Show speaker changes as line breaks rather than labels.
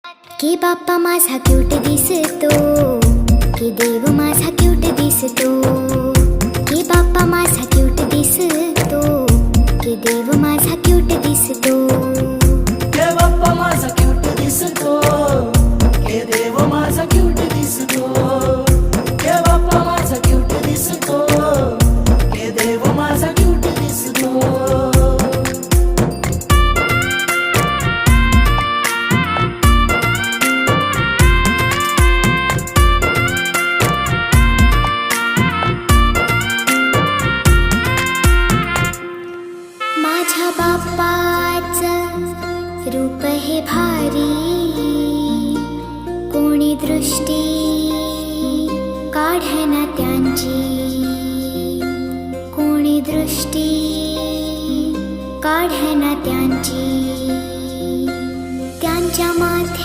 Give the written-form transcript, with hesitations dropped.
की बाप्पा माझा क्यूट दिसतो, की देव माझा क्यूट दिसतो, की बाप्पा माझा क्यूट दिसतो, की देव माझा क्यूट दिसतो,
के बाप्पा माझा क्यूट दिसतो, के देव माझा क्यूट दिसतो, के बाप्पा माझा क्यूट दिसतो, के देव माझा क्यूट दिसतो.
माझ्या बाप्पाचं रूप हे भारी, कोणी दृष्टी काढना त्यांची, कोणी दृष्टी काढना त्यांची, त्यांच्या माथ्या